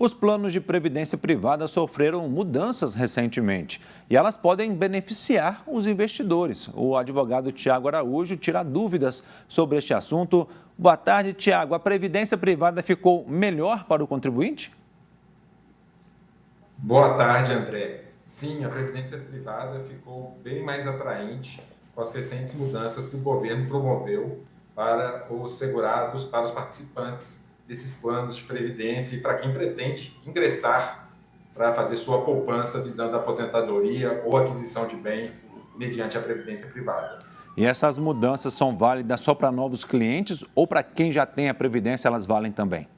Os planos de previdência privada sofreram mudanças recentemente e elas podem beneficiar os investidores. O advogado Tiago Araújo tira dúvidas sobre este assunto. Boa tarde, Tiago. A previdência privada ficou melhor para o contribuinte? Boa tarde, André. Sim, a previdência privada ficou bem mais atraente com as recentes mudanças que o governo promoveu para os segurados, para os participantes desses planos de previdência e para quem pretende ingressar para fazer sua poupança visando a aposentadoria ou aquisição de bens mediante a previdência privada. E essas mudanças são válidas só para novos clientes ou para quem já tem a previdência elas valem também?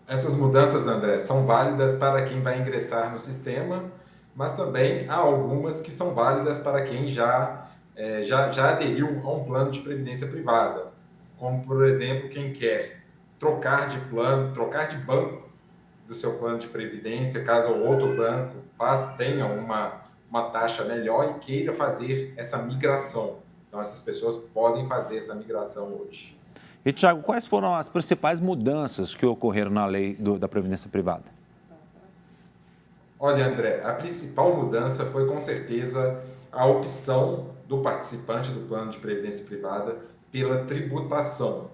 Essas mudanças, André, são válidas para quem vai ingressar no sistema, mas também há algumas que são válidas para quem já aderiu a um plano de previdência privada, como, por exemplo, quem quer trocar de plano, trocar de banco do seu plano de previdência, caso o outro banco tenha uma taxa melhor e queira fazer essa migração. Então, essas pessoas podem fazer essa migração hoje. E, Tiago, quais foram as principais mudanças que ocorreram na lei da Previdência Privada? Olha, André, a principal mudança foi com certeza a opção do participante do plano de previdência privada pela tributação.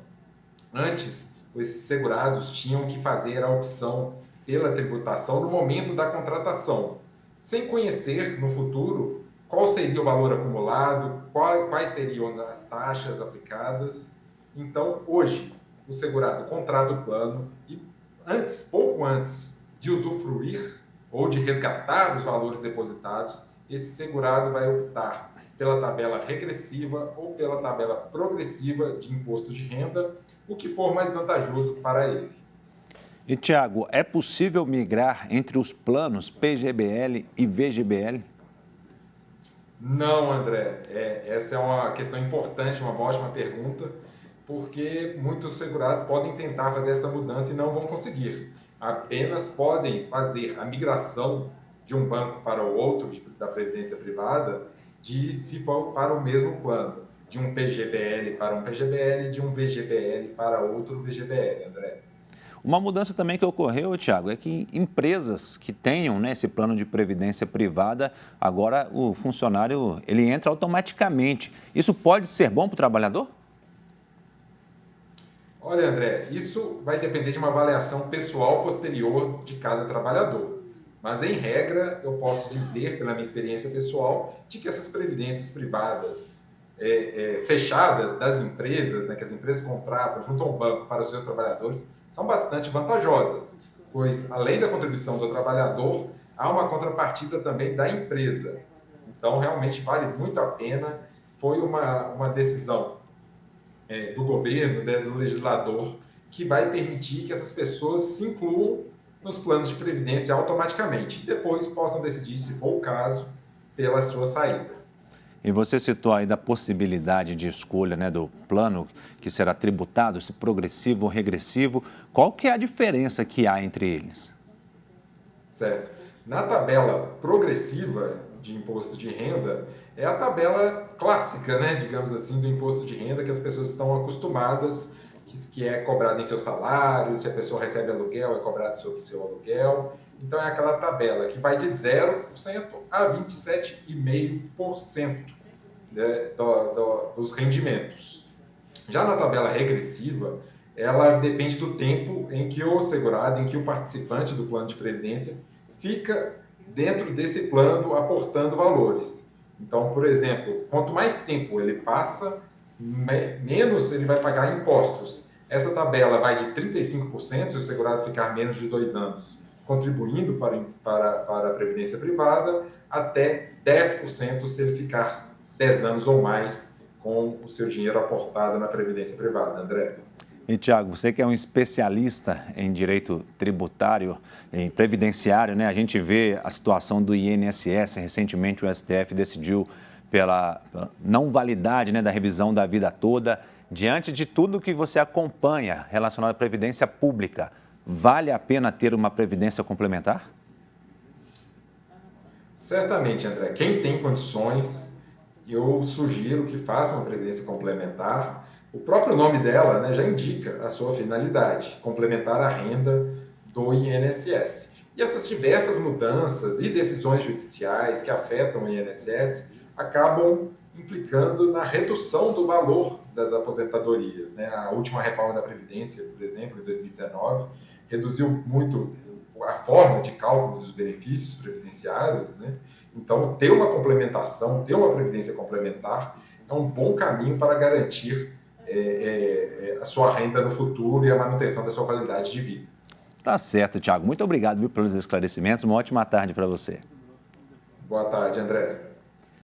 Antes, os segurados tinham que fazer a opção pela tributação no momento da contratação, sem conhecer no futuro qual seria o valor acumulado, quais seriam as taxas aplicadas. Então, hoje, o segurado contrata o plano e pouco antes de usufruir ou de resgatar os valores depositados, esse segurado vai optar pela tabela regressiva ou pela tabela progressiva de imposto de renda, o que for mais vantajoso para ele. E, Tiago, é possível migrar entre os planos PGBL e VGBL? Não, André, essa é uma questão importante, uma ótima pergunta, porque muitos segurados podem tentar fazer essa mudança e não vão conseguir. Apenas podem fazer a migração de um banco para o outro, da previdência privada, se for para o mesmo plano, de um PGBL para um PGBL, de um VGBL para outro VGBL, André. Uma mudança também que ocorreu, Tiago, é que empresas que tenham, né, esse plano de previdência privada, agora o funcionário ele entra automaticamente. Isso pode ser bom para o trabalhador? Olha, André, isso vai depender de uma avaliação pessoal posterior de cada trabalhador. Mas, em regra, eu posso dizer, pela minha experiência pessoal, de que essas previdências privadas fechadas das empresas, né, que as empresas contratam junto ao banco para os seus trabalhadores, são bastante vantajosas, pois, além da contribuição do trabalhador, há uma contrapartida também da empresa. Então, realmente vale muito a pena. Foi uma decisão do governo, né, do legislador, que vai permitir que essas pessoas se incluam nos planos de previdência automaticamente e depois possam decidir, se for o caso, pela sua saída. E você citou aí da possibilidade de escolha, né, do plano que será tributado, se progressivo ou regressivo. Qual que é a diferença que há entre eles? Certo. Na tabela progressiva de imposto de renda, é a tabela clássica, né, digamos assim, do imposto de renda que as pessoas estão acostumadas, que é cobrado em seu salário, se a pessoa recebe aluguel, é cobrado sobre o seu aluguel. Então, é aquela tabela que vai de 0% a 27,5%, né, dos rendimentos. Já na tabela regressiva, ela depende do tempo em que o segurado, em que o participante do plano de previdência fica dentro desse plano aportando valores. Então, por exemplo, quanto mais tempo ele passa, menos ele vai pagar impostos. Essa tabela vai de 35% se o segurado ficar menos de 2 anos contribuindo para a previdência privada, até 10% se ele ficar 10 anos ou mais com o seu dinheiro aportado na previdência privada, André. E, Tiago, você que é um especialista em direito tributário, em previdenciário, né? A gente vê a situação do INSS. Recentemente, o STF decidiu pela não validade, né, da revisão da vida toda. Diante de tudo que você acompanha relacionado à previdência pública, vale a pena ter uma previdência complementar? Certamente, André. Quem tem condições, eu sugiro que faça uma previdência complementar. O próprio nome dela, né, já indica a sua finalidade, complementar a renda do INSS. E essas diversas mudanças e decisões judiciais que afetam o INSS acabam implicando na redução do valor das aposentadorias, né? A última reforma da Previdência, por exemplo, em 2019, reduziu muito a forma de cálculo dos benefícios previdenciários, né? Então, ter uma complementação, ter uma previdência complementar é um bom caminho para garantir a sua renda no futuro e a manutenção da sua qualidade de vida. Tá certo, Thiago. Muito obrigado, viu, pelos esclarecimentos. Uma ótima tarde para você. Boa tarde, André.